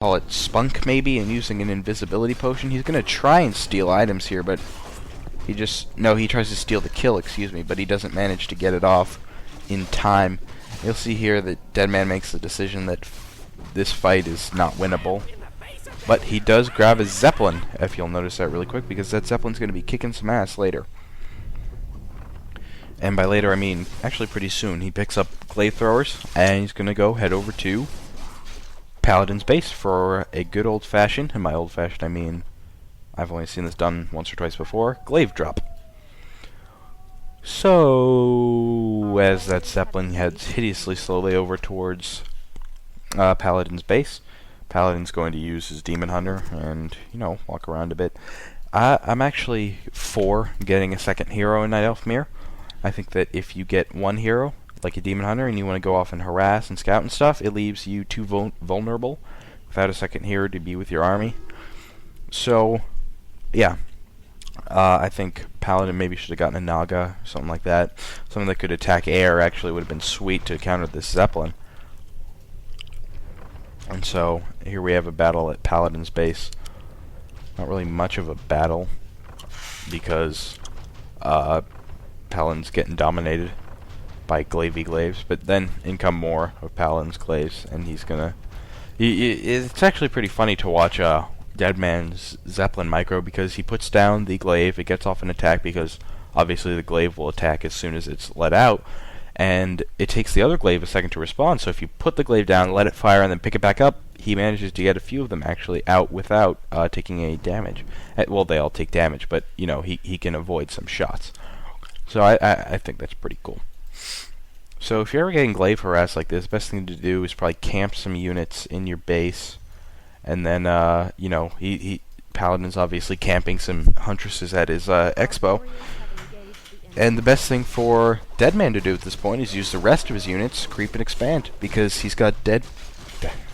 call it spunk maybe, and using an invisibility potion. He's gonna try and steal items here, but he tries to steal the kill, excuse me, but he doesn't manage to get it off in time. You'll see here that Deadman makes the decision that this fight is not winnable, but he does grab his Zeppelin, if you'll notice that really quick, because that Zeppelin's gonna be kicking some ass later. And by later I mean actually pretty soon. He picks up glaive throwers, and he's gonna go head over to Paladin's base for a good old-fashioned, and by old-fashioned I mean I've only seen this done once or twice before, glaive drop. So as that Zeppelin heads hideously slowly over towards Paladin's base, Paladin's going to use his Demon Hunter and, walk around a bit. I'm actually for getting a second hero in Night Elf Mirror. I think that if you get one hero, like a Demon Hunter, and you want to go off and harass and scout and stuff, it leaves you too vulnerable without a second hero to be with your army. So, yeah. I think Paladin maybe should have gotten a Naga, something like that. Something that could attack air actually would have been sweet to counter this Zeppelin. And so, here we have a battle at Paladin's base. Not really much of a battle, because Paladin's getting dominated by Glavey Glaives, but then in come more of Paladin's Glaives, and he's gonna... It's actually pretty funny to watch Deadman's Zeppelin micro, because he puts down the Glaive, it gets off an attack, because obviously the Glaive will attack as soon as it's let out, and it takes the other Glaive a second to respond, so if you put the Glaive down, let it fire, and then pick it back up, he manages to get a few of them actually out without taking any damage. Well, they all take damage, but, he can avoid some shots. So I think that's pretty cool. So if you're ever getting glaive harassed like this, the best thing to do is probably camp some units in your base, and then Paladin's obviously camping some huntresses at his expo. And the best thing for Deadman to do at this point is use the rest of his units, creep and expand, because he's got he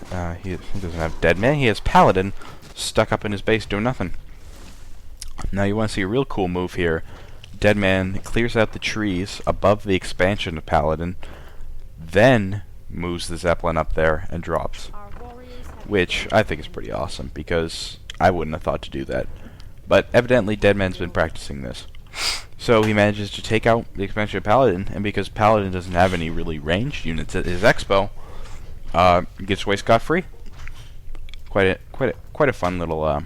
doesn't have Deadman, he has Paladin stuck up in his base doing nothing. Now you want to see a real cool move here. Deadman clears out the trees above the expansion of Paladin, then moves the Zeppelin up there and drops. Which I think is pretty awesome, because I wouldn't have thought to do that. But evidently Deadman's been practicing this. So he manages to take out the expansion of Paladin, and because Paladin doesn't have any really ranged units at his expo, gets away scot-free. Quite a fun little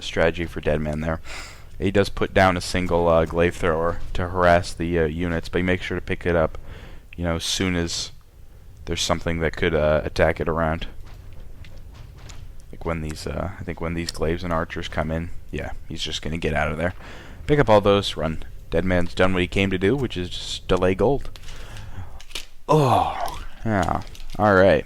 strategy for Deadman there. He does put down a single glaive thrower to harass the units, but he makes sure to pick it up, as soon as there's something that could attack it around. Like when these, I think when these glaives and archers come in, yeah, he's just gonna get out of there. Pick up all those, run. Deadman's done what he came to do, which is just delay gold. Oh, yeah, alright.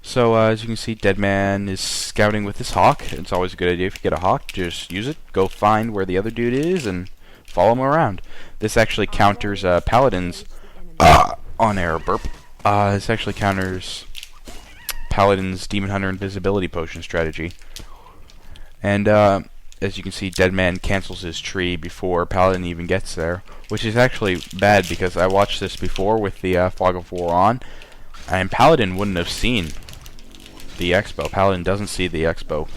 So, as you can see, Deadman is scouting with his hawk. It's always a good idea if you get a hawk, just use it, go find where the other dude is, and follow him around. This actually counters Paladin's on-air burp. This actually counters Paladin's Demon Hunter Invisibility Potion strategy. And, as you can see, Deadman cancels his tree before Paladin even gets there, which is actually bad, because I watched this before with the Fog of War on, and Paladin wouldn't have seen the expo. Paladin doesn't see the expo,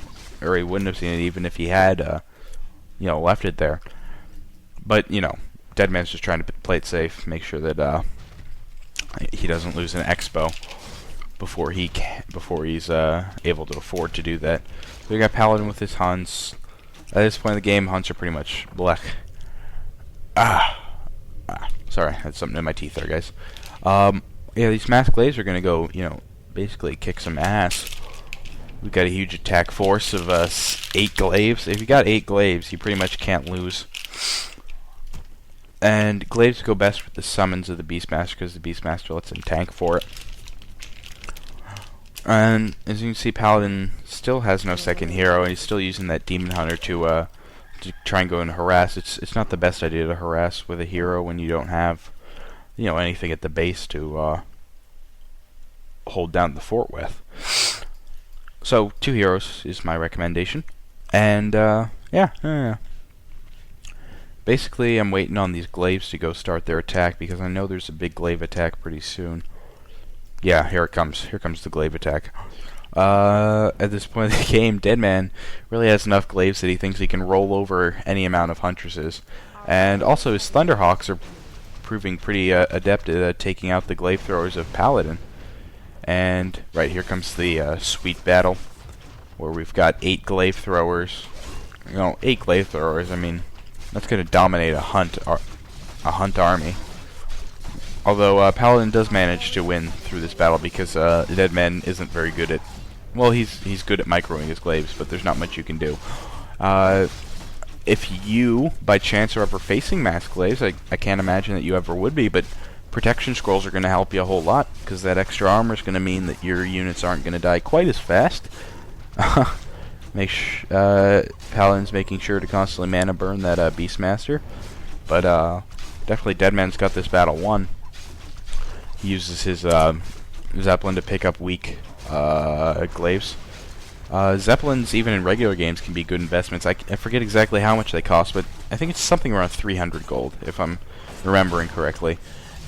or he wouldn't have seen it even if he had, left it there. But, Deadman's just trying to play it safe, make sure that he doesn't lose an expo before he's able to afford to do that. So we got Paladin with his hunts. At this point in the game, hunts are pretty much blech. Sorry, I had something in my teeth there, guys. Yeah, these masked glaives are gonna go, basically kick some ass. We've got a huge attack force of 8 glaives. If you got 8 glaives, you pretty much can't lose. And glaives go best with the summons of the Beastmaster, because the Beastmaster lets him tank for it. And as you can see, Paladin still has no second hero, and he's still using that Demon Hunter to try and go and harass. It's not the best idea to harass with a hero when you don't have, anything at the base to hold down the fort with. So 2 heroes is my recommendation, and yeah. Basically, I'm waiting on these glaives to go start their attack, because I know there's a big glaive attack pretty soon. Yeah, here it comes. Here comes the glaive attack. At this point in the game, Deadman really has enough glaives that he thinks he can roll over any amount of huntresses. And also his Thunderhawks are proving pretty adept at taking out the glaive throwers of Paladin. And right here comes the sweet battle, where we've got 8 glaive throwers. 8 glaive throwers. I mean, that's going to dominate a hunt army. Although Paladin does manage to win through this battle because Deadman isn't very good at. Well, he's good at microing his glaives, but there's not much you can do. If you, by chance, are ever facing mass glaives, I can't imagine that you ever would be, but protection scrolls are going to help you a whole lot, because that extra armor is going to mean that your units aren't going to die quite as fast. Paladin's making sure to constantly mana burn that Beastmaster, but definitely Deadman's got this battle won. He uses his Zeppelin to pick up weak glaives. Zeppelins, even in regular games, can be good investments. I forget exactly how much they cost, but I think it's something around 300 gold, if I'm remembering correctly.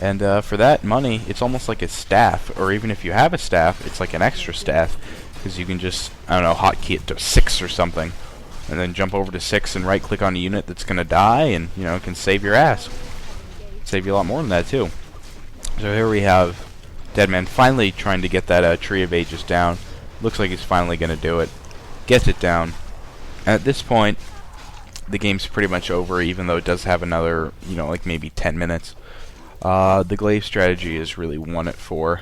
And for that money, it's almost like a staff, or even if you have a staff, it's like an extra staff, because you can just, I don't know, hotkey it to 6 or something, and then jump over to 6 and right-click on a unit that's going to die, and, you know, it can save your ass. Save you a lot more than that, too. So here we have Deadman finally trying to get that Tree of Ages down. Looks like he's finally going to do it. Gets it down. At this point, the game's pretty much over, even though it does have another, you know, like maybe 10 minutes. The glaive strategy has really won it for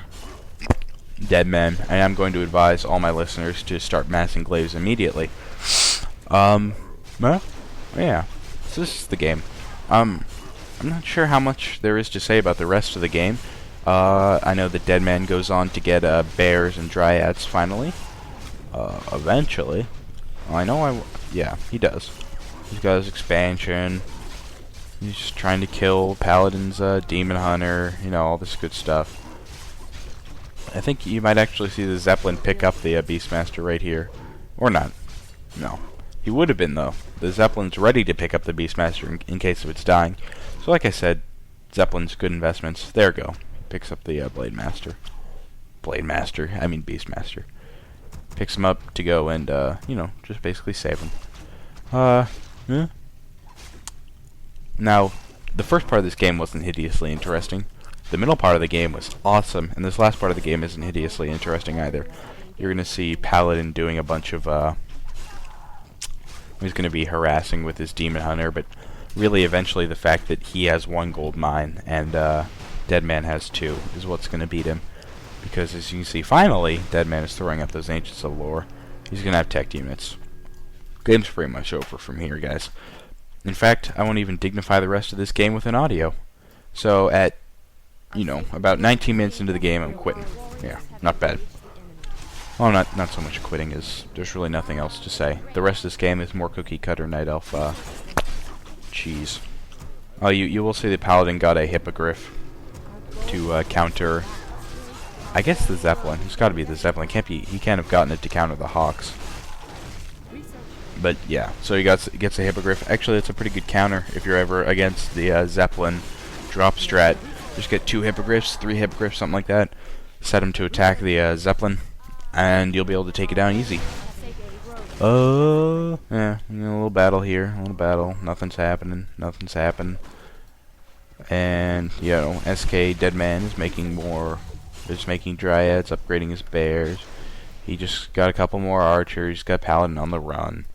Deadman, and I'm going to advise all my listeners to start massing glaives immediately. Well, yeah, so this is the game. I'm not sure how much there is to say about the rest of the game. I know that Deadman goes on to get bears and dryads finally. Eventually. Well, I know yeah, he does. He's got his expansion. He's just trying to kill Paladin's Demon Hunter, you know, all this good stuff. I think you might actually see the Zeppelin pick up the Beastmaster right here. Or not. No. He would have been, though. The Zeppelin's ready to pick up the Beastmaster in case of its dying. So like I said, Zeppelin's good investments. There we go. Picks up the Beastmaster. Picks him up to go and, you know, just basically save him. Yeah. Now, the first part of this game wasn't hideously interesting. The middle part of the game was awesome, and this last part of the game isn't hideously interesting either. You're going to see Paladin doing a bunch of, he's going to be harassing with his Demon Hunter, but really eventually the fact that he has 1 gold mine and Deadman has 2 is what's going to beat him. Because as you can see, finally, Deadman is throwing up those Ancients of Lore. He's going to have tech units. Game's pretty much over from here, guys. In fact, I won't even dignify the rest of this game with an audio. So at, you know, about 19 minutes into the game, I'm quitting. Yeah, not bad. Well, not so much quitting, as there's really nothing else to say. The rest of this game is more cookie cutter Night Elf cheese. Oh, you will see the Paladin got a Hippogriff to counter, I guess, the Zeppelin. It's got to be the Zeppelin. He can't have gotten it to counter the Hawks. But yeah, so he gets a Hippogriff. Actually, it's a pretty good counter if you're ever against the Zeppelin drop strat. Just get 2 Hippogriffs, 3 Hippogriffs, something like that. Set him to attack the Zeppelin, and you'll be able to take it down easy. Yeah, a little battle here, a little battle. Nothing's happening. And, you know, SK Deadman is making more. Just making dryads, upgrading his bears. He just got a couple more archers. He's got Paladin on the run.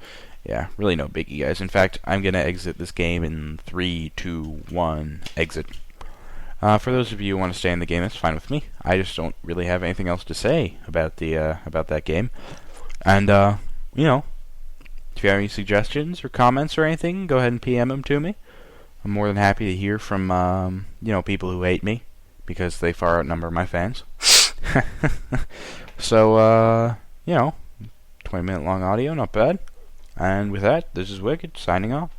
Yeah, really no biggie, guys. In fact, I'm gonna exit this game in 3, 2, 1, exit. For those of you who want to stay in the game, that's fine with me. I just don't really have anything else to say about that game. And you know, if you have any suggestions or comments or anything, go ahead and PM them to me. I'm more than happy to hear from you know, people who hate me, because they far outnumber my fans. So, you know, 20-minute long audio, not bad. And with that, this is Wicked, signing off.